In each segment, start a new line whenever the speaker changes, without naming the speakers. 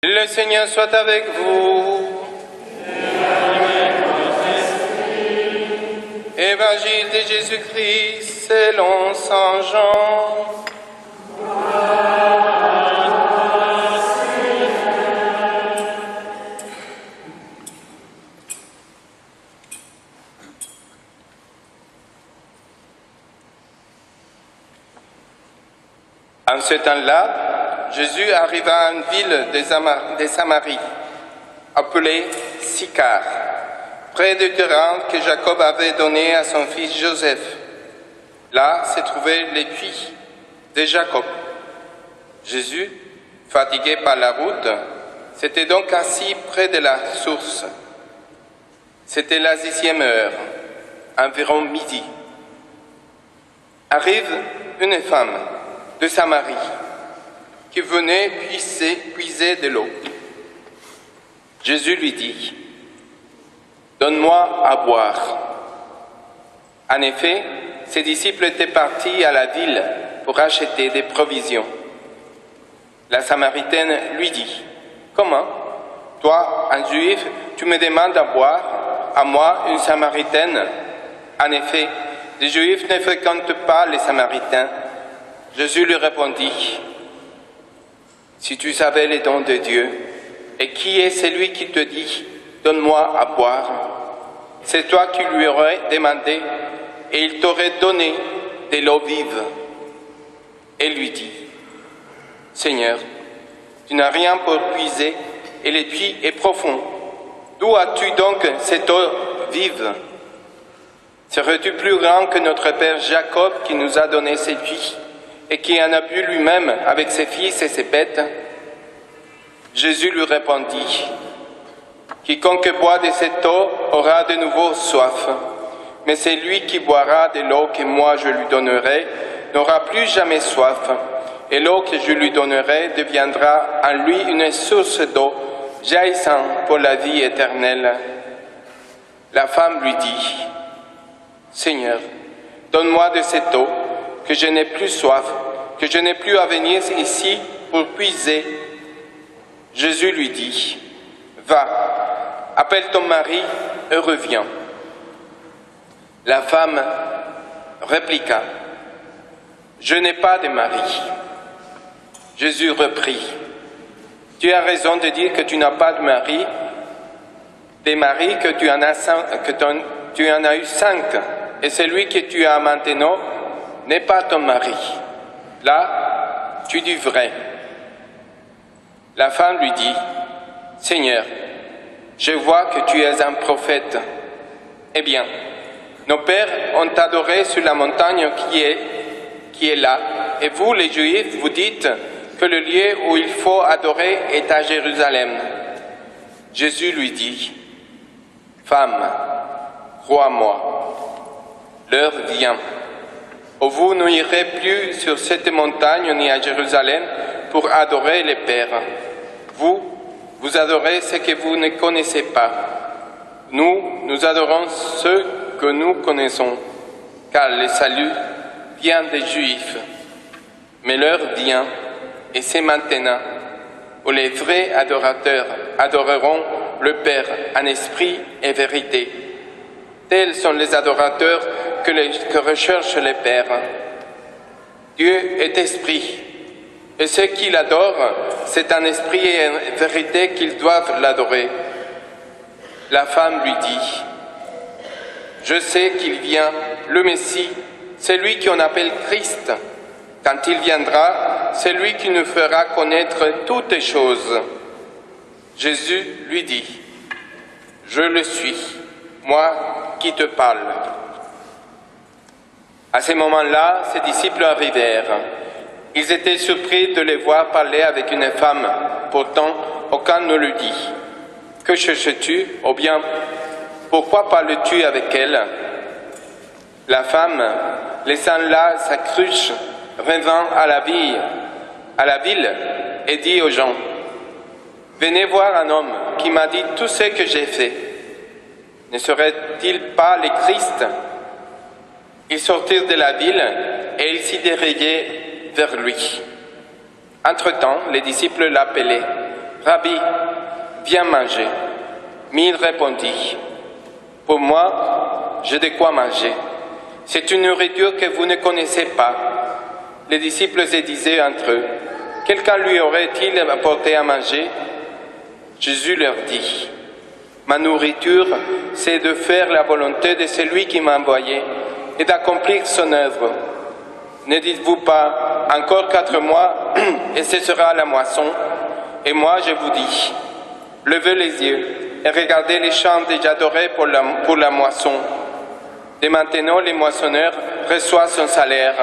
Le Seigneur soit avec vous. Évangile de Jésus-Christ selon saint Jean. En ce temps-là, Jésus arriva à une ville de Samarie, appelée Sychar, près du terrain que Jacob avait donné à son fils Joseph. Là se trouvait le puits de Jacob. Jésus, fatigué par la route, s'était donc assis près de la source. C'était la 10e heure, environ midi. Arrive une femme de Samarie qui venait puiser de l'eau. Jésus lui dit: « Donne-moi à boire. » En effet, ses disciples étaient partis à la ville pour acheter des provisions. La Samaritaine lui dit: « Comment? Toi, un juif, tu me demandes à boire, à moi, une Samaritaine? En effet, les Juifs ne fréquentent pas les Samaritains. » Jésus lui répondit: « Si tu savais les dons de Dieu, et qui est celui qui te dit « Donne-moi à boire », c'est toi qui lui aurais demandé, et il t'aurait donné de l'eau vive. » Elle lui dit: « Seigneur, tu n'as rien pour puiser, et le puits est profond. D'où as-tu donc cette eau vive? Serais-tu plus grand que notre père Jacob qui nous a donné ce puits, et qui en a bu lui-même avec ses fils et ses bêtes? » Jésus lui répondit: « Quiconque boit de cette eau aura de nouveau soif, mais celui qui boira de l'eau que moi je lui donnerai n'aura plus jamais soif, et l'eau que je lui donnerai deviendra en lui une source d'eau jaillissant pour la vie éternelle. » La femme lui dit: « Seigneur, donne-moi de cette eau, que je n'ai plus soif, que je n'ai plus à venir ici pour puiser. » Jésus lui dit: « Va, appelle ton mari et reviens. » La femme répliqua: « Je n'ai pas de mari. » Jésus reprit: « Tu as raison de dire que tu n'as pas de mari, des maris que tu en as eu 5, et celui que tu as maintenant n'est pas ton mari. Là, tu dis vrai. » La femme lui dit: « Seigneur, je vois que tu es un prophète. Eh bien, nos pères ont adoré sur la montagne qui est là, et vous, les Juifs, vous dites que le lieu où il faut adorer est à Jérusalem. » Jésus lui dit: « Femme, crois-moi, l'heure vient où vous n'irez plus sur cette montagne ni à Jérusalem pour adorer les pères. Vous adorez ce que vous ne connaissez pas. Nous adorons ceux que nous connaissons, car le salut vient des Juifs. Mais l'heure vient, et c'est maintenant, où les vrais adorateurs adoreront le Père en esprit et vérité. Tels sont les adorateurs que recherchent les pères. Dieu est esprit, et ceux qui l'adorent, c'est en esprit et en vérité qu'ils doivent l'adorer. » La femme lui dit: « Je sais qu'il vient, le Messie, celui qu'on appelle Christ. Quand il viendra, c'est lui qui nous fera connaître toutes les choses. » Jésus lui dit: « Je le suis, moi qui te parle. » À ce moment-là, ses disciples arrivèrent. Ils étaient surpris de les voir parler avec une femme. Pourtant, aucun ne le dit. « Que cherches-tu? Ou bien, pourquoi parles-tu avec elle ?» La femme, laissant là sa cruche, revint à la ville et dit aux gens: « Venez voir un homme qui m'a dit tout ce que j'ai fait. Ne serait-il pas le Christ ?» Ils sortirent de la ville et ils s'y dirigeaient vers lui. Entre-temps, les disciples l'appelaient: Rabbi, viens manger. Mais il répondit, pour moi, j'ai de quoi manger. C'est une nourriture que vous ne connaissez pas. Les disciples se disaient entre eux, quelqu'un lui aurait-il apporté à manger? Jésus leur dit, ma nourriture, c'est de faire la volonté de celui qui m'a envoyé et d'accomplir son œuvre. Ne dites-vous pas, encore 4 mois et ce sera la moisson? Et moi je vous dis, levez les yeux et regardez les champs déjà dorés pour la moisson. Dès maintenant, les moissonneurs reçoivent son salaire.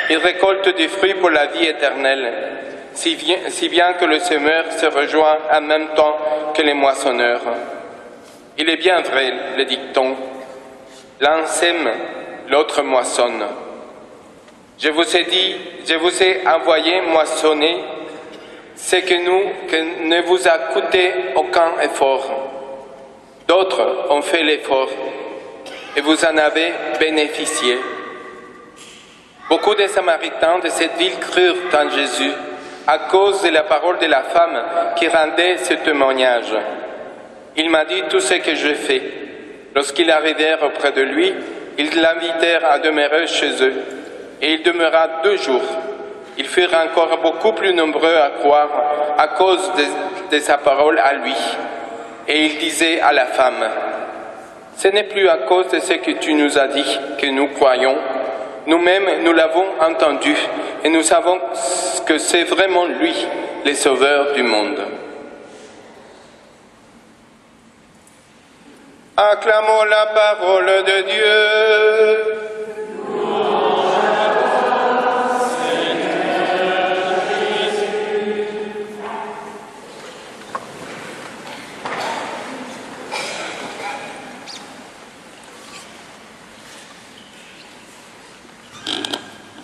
Ils récoltent des fruits pour la vie éternelle, si bien que le semeur se rejoint en même temps que les moissonneurs. Il est bien vrai, le dicton, l'un sème, l'autre moissonne. Je vous ai envoyé moissonner ce que ne vous a coûté aucun effort. D'autres ont fait l'effort et vous en avez bénéficié. Beaucoup de Samaritains de cette ville crurent en Jésus à cause de la parole de la femme qui rendait ce témoignage. Il m'a dit tout ce que je fais. Lorsqu'ils arrivèrent auprès de lui, ils l'invitèrent à demeurer chez eux. Et il demeura 2 jours. Ils furent encore beaucoup plus nombreux à croire à cause de sa parole à lui. Et il disait à la femme, « Ce n'est plus à cause de ce que tu nous as dit que nous croyons. Nous-mêmes, nous l'avons entendu et nous savons que c'est vraiment lui, le Sauveur du monde. » Acclamons la parole de Dieu.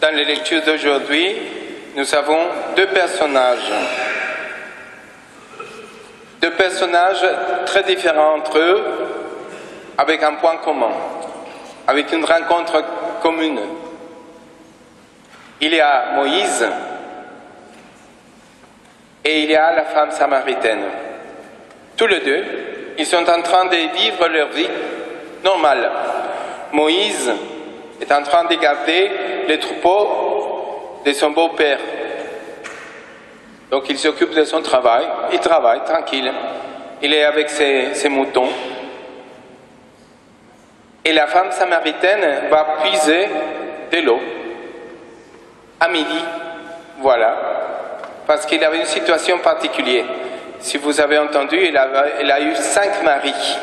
Dans les lectures d'aujourd'hui, nous avons 2 personnages. 2 personnages très différents entre eux, avec un point commun, avec une rencontre commune. Il y a Moïse et il y a la femme samaritaine. Tous les 2, ils sont en train de vivre leur vie normale. Moïse est en train de garder les troupeaux de son beau-père. Donc il s'occupe de son travail, il travaille tranquille, il est avec ses moutons. Et la femme samaritaine va puiser de l'eau à midi, voilà, parce qu'il avait une situation particulière. Si vous avez entendu, il a eu 5 maris.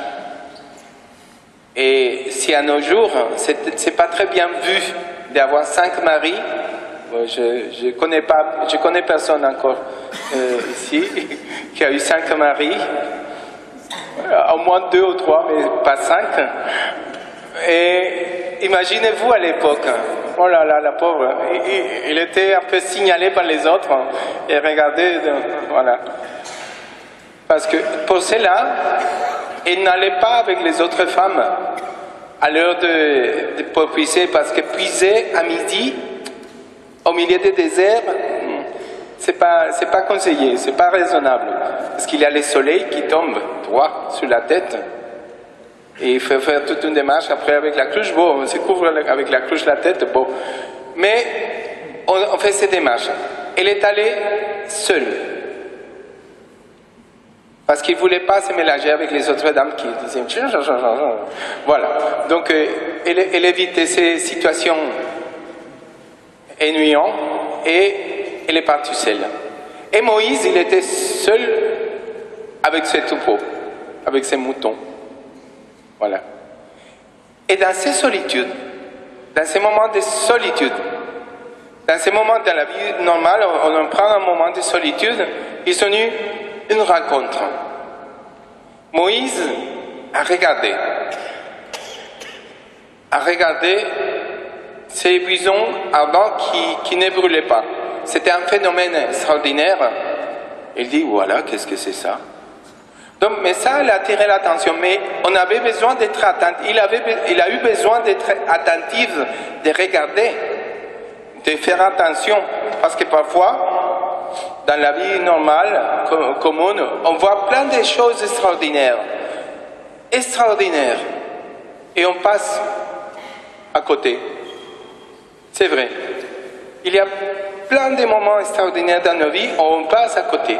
Et si à nos jours, c'est pas très bien vu d'avoir 5 maris, je connais personne encore ici qui a eu 5 maris, au moins 2 ou 3, mais pas 5. Et imaginez-vous à l'époque, oh là là, la pauvre, il était un peu signalé par les autres, et regardez, voilà. Parce que pour cela, il n'allait pas avec les autres femmes à l'heure pour puiser, parce que puiser à midi, au milieu des déserts, c'est pas conseillé, c'est pas raisonnable. Parce qu'il y a le soleil qui tombe droit sur la tête. Et il faut faire toute une démarche après avec la cloche. Bon, on se couvre avec la cloche la tête, bon. Mais on fait cette démarche. Elle est allée seule. Parce qu'il ne voulait pas se mélanger avec les autres dames qui disaient... Voilà. Donc, elle évitait ces situations ennuyantes et elle est partie seule. Et Moïse, il était seul avec ses troupeaux, avec ses moutons. Voilà. Et dans ces solitudes, dans ces moments de solitude, dans ces moments de la vie normale, on prend un moment de solitude, ils ont eu une rencontre. Moïse a regardé ces buissons ardents qui ne brûlaient pas. C'était un phénomène extraordinaire. Il dit, voilà, qu'est-ce que c'est ça? Donc, mais ça, il a attiré l'attention. Mais on avait besoin d'être attentif. Il a eu besoin d'être attentif, de regarder, de faire attention. Parce que parfois, dans la vie normale, commune, on voit plein de choses extraordinaires. Extraordinaires. Et on passe à côté. C'est vrai. Il y a plein de moments extraordinaires dans nos vies où on passe à côté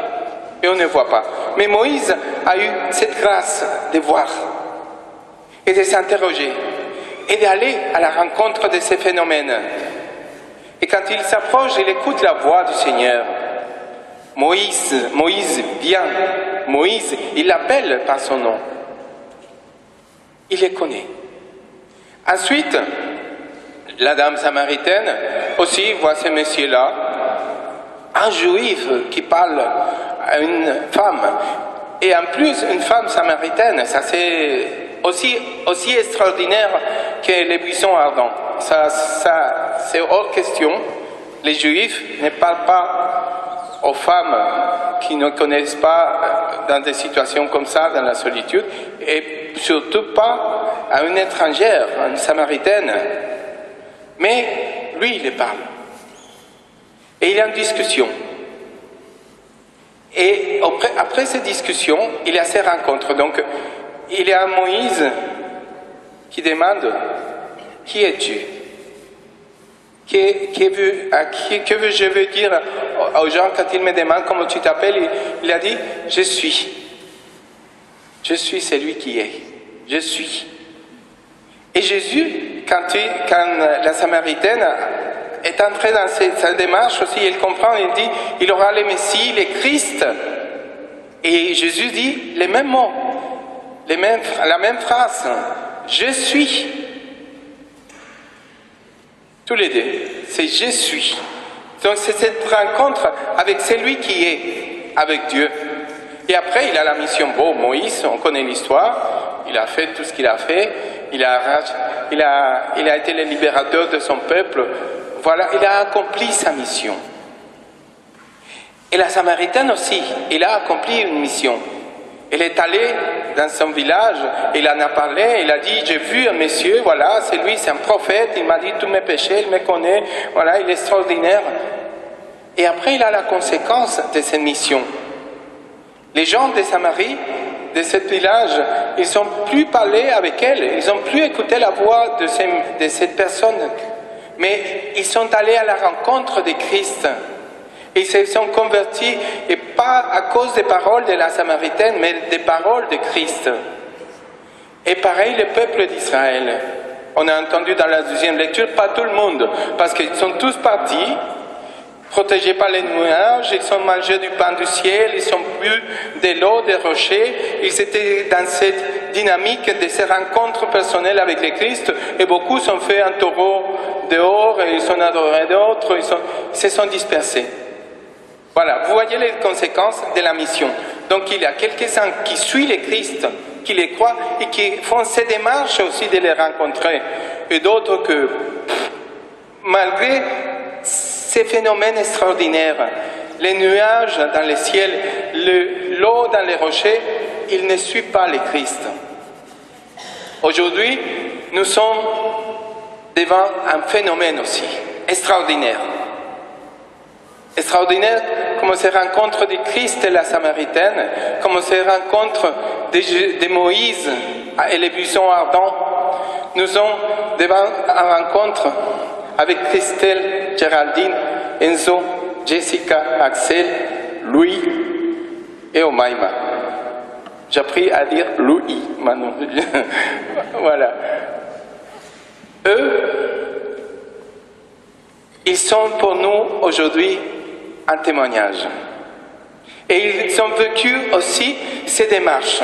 et on ne voit pas. Mais Moïse a eu cette grâce de voir et de s'interroger et d'aller à la rencontre de ces phénomènes. Et quand il s'approche, il écoute la voix du Seigneur. Moïse, viens. Moïse, il l'appelle par son nom. Il les connaît. Ensuite, la dame samaritaine aussi voit ce monsieur-là, un juif qui parle à une femme. Et en plus, une femme samaritaine, ça c'est aussi extraordinaire que les buissons ardents. Ça c'est hors question. Les juifs ne parlent pas aux femmes qui ne connaissent pas dans des situations comme ça, dans la solitude, et surtout pas à une étrangère, à une samaritaine. Mais lui, il les parle. Et il y a une discussion. Et après cette discussion, il y a ces rencontres. Donc, il y a Moïse qui demande « Qui es-tu » Que je veux dire aux gens quand ils me demandent comment tu t'appelles, il a dit « Je suis. Je suis celui qui est. Je suis. » Et Jésus, quand la Samaritaine est entrée dans sa démarche aussi, il comprend, il dit « Il aura le Messie, le Christ. » Et Jésus dit les mêmes mots, la même phrase « Je suis. » Tous les deux, c'est « Je suis ». Donc c'est cette rencontre avec celui qui est, avec Dieu. Et après, il a la mission. Bon, Moïse, on connaît l'histoire, il a fait tout ce qu'il a fait, il a été le libérateur de son peuple. Voilà, il a accompli sa mission. Et la Samaritaine aussi, il a accompli une mission. Elle est allée dans son village, il en a parlé, il a dit, j'ai vu un monsieur, voilà, c'est lui, c'est un prophète, il m'a dit tous mes péchés, il me connaît, voilà, il est extraordinaire. Et après, il a la conséquence de cette mission. Les gens de Samarie, de ce village, ils n'ont plus parlé avec elle, ils n'ont plus écouté la voix de cette personne, mais ils sont allés à la rencontre de Christ. Ils se sont convertis, et pas à cause des paroles de la Samaritaine, mais des paroles de Christ. Et pareil, le peuple d'Israël. On a entendu dans la deuxième lecture, pas tout le monde, parce qu'ils sont tous partis, protégés par les nuages, ils ont mangé du pain du ciel, ils ont bu de l'eau, des rochers, ils étaient dans cette dynamique de ces rencontres personnelles avec le Christ, et beaucoup sont fait un taureau dehors, et ils ont adoré d'autres, ils se sont dispersés. Voilà, vous voyez les conséquences de la mission. Donc il y a quelques-uns qui suivent le Christ, qui les croient et qui font ces démarches aussi de les rencontrer. Et d'autres que, malgré ces phénomènes extraordinaires, les nuages dans le ciel, l'eau dans les rochers, ils ne suivent pas le Christ. Aujourd'hui, nous sommes devant un phénomène aussi extraordinaire. Extraordinaire comme ces rencontres de Christ et la Samaritaine, comme ces rencontres de Moïse et les buissons ardents. Nous sommes devant une rencontre avec Christelle, Géraldine, Enzo, Jessica, Axel, Louis et Omaima. J'ai appris à dire Louis maintenant. Voilà. Eux, ils sont pour nous aujourd'hui un témoignage. Et ils ont vécu aussi ces démarches.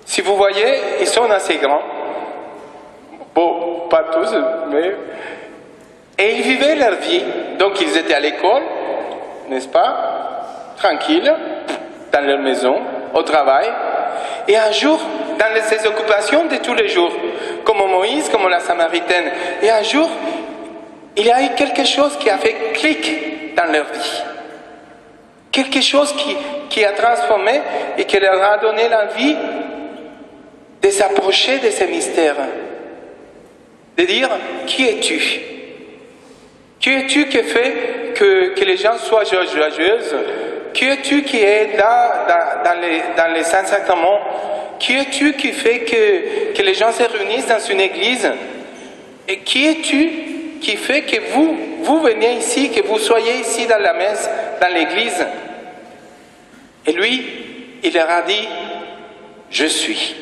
Si vous voyez, ils sont assez grands. Bon, pas tous, mais... Et ils vivaient leur vie. Donc ils étaient à l'école, n'est-ce pas? Tranquilles, dans leur maison, au travail. Et un jour, dans ces occupations de tous les jours, comme Moïse, comme la Samaritaine, et un jour, il y a eu quelque chose qui a fait clic dans leur vie. Quelque chose qui a transformé et qui leur a donné l'envie de s'approcher de ces mystères. De dire, qui es-tu? Qui es-tu qui fait que les gens soient joyeuses? Qui es-tu qui est là dans les Saints Sacrements? Qui es-tu qui fait que les gens se réunissent dans une église? Et qui es-tu qui fait que vous veniez ici, que vous soyez ici dans la messe, dans l'église? Et lui, il leur a dit, je suis.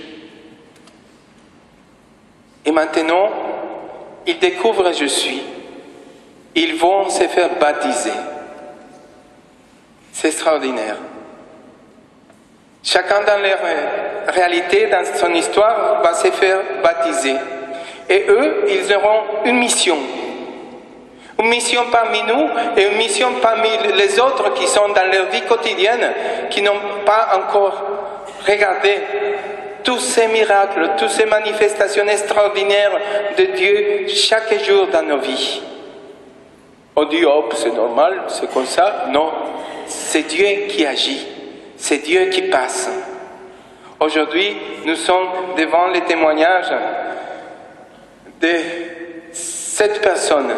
Et maintenant, ils découvrent je suis. Ils vont se faire baptiser. C'est extraordinaire. Chacun dans leur réalité, dans son histoire, va se faire baptiser. Et eux, ils auront une mission. Une mission parmi nous et une mission parmi les autres qui sont dans leur vie quotidienne, qui n'ont pas encore regardé tous ces miracles, toutes ces manifestations extraordinaires de Dieu chaque jour dans nos vies. On dit, oh, c'est normal, c'est comme ça. Non, c'est Dieu qui agit, c'est Dieu qui passe. Aujourd'hui, nous sommes devant les témoignages de 7 personnes,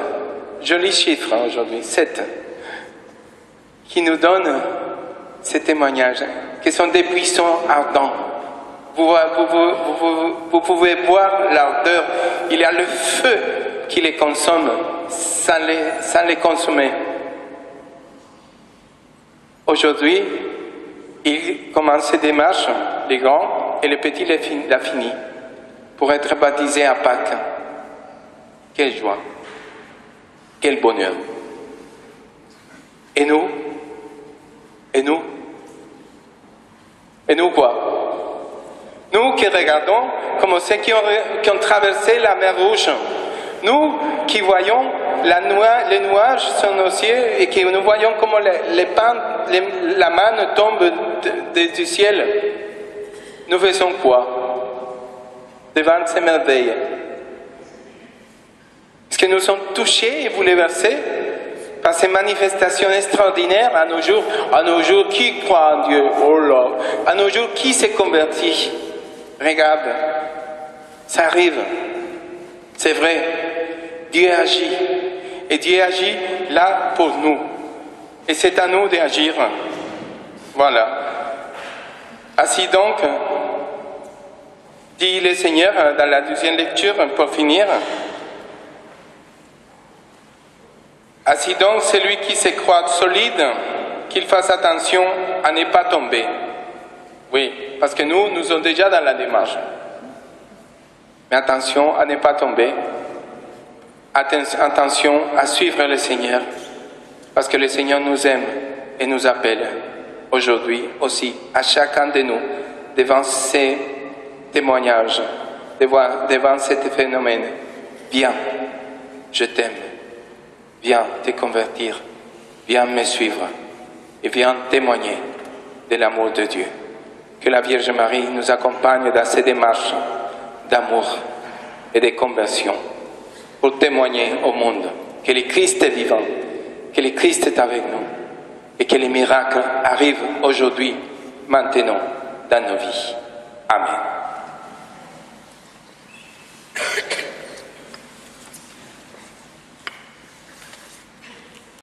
joli chiffre aujourd'hui, 7, qui nous donnent ces témoignages, qui sont des buissons ardents. Vous pouvez voir l'ardeur, il y a le feu qui les consomme sans les consommer. Aujourd'hui, ils commencent ces démarches, les grands, et les petits l'a fini, pour être baptisés à Pâques. Quelle joie, quel bonheur. Et nous? Et nous? Et nous quoi? Nous qui regardons comme ceux qui ont traversé la mer Rouge. Nous qui voyons les nuages sur nos cieux et qui nous voyons comment la manne tombe du ciel. Nous faisons quoi devant ces merveilles? Est-ce que nous sommes touchés et bouleversés par ces manifestations extraordinaires à nos jours? À nos jours, qui croit en Dieu? Oh là! À nos jours, qui s'est converti? Regarde, ça arrive. C'est vrai. Dieu agit. Et Dieu agit là pour nous. Et c'est à nous d'agir. Voilà. Ainsi donc, dit le Seigneur dans la deuxième lecture, pour finir. Ainsi donc, celui qui se croit solide, qu'il fasse attention à ne pas tomber. Oui, parce que nous sommes déjà dans la démarche. Mais attention à ne pas tomber. Attention à suivre le Seigneur. Parce que le Seigneur nous aime et nous appelle aujourd'hui aussi, à chacun de nous, devant ces témoignages, devant ce phénomène. Viens, je t'aime. Viens te convertir. Viens me suivre. Et viens témoigner de l'amour de Dieu. Que la Vierge Marie nous accompagne dans ces démarches d'amour et de conversion pour témoigner au monde que le Christ est vivant, que le Christ est avec nous et que les miracles arrivent aujourd'hui, maintenant, dans nos vies. Amen.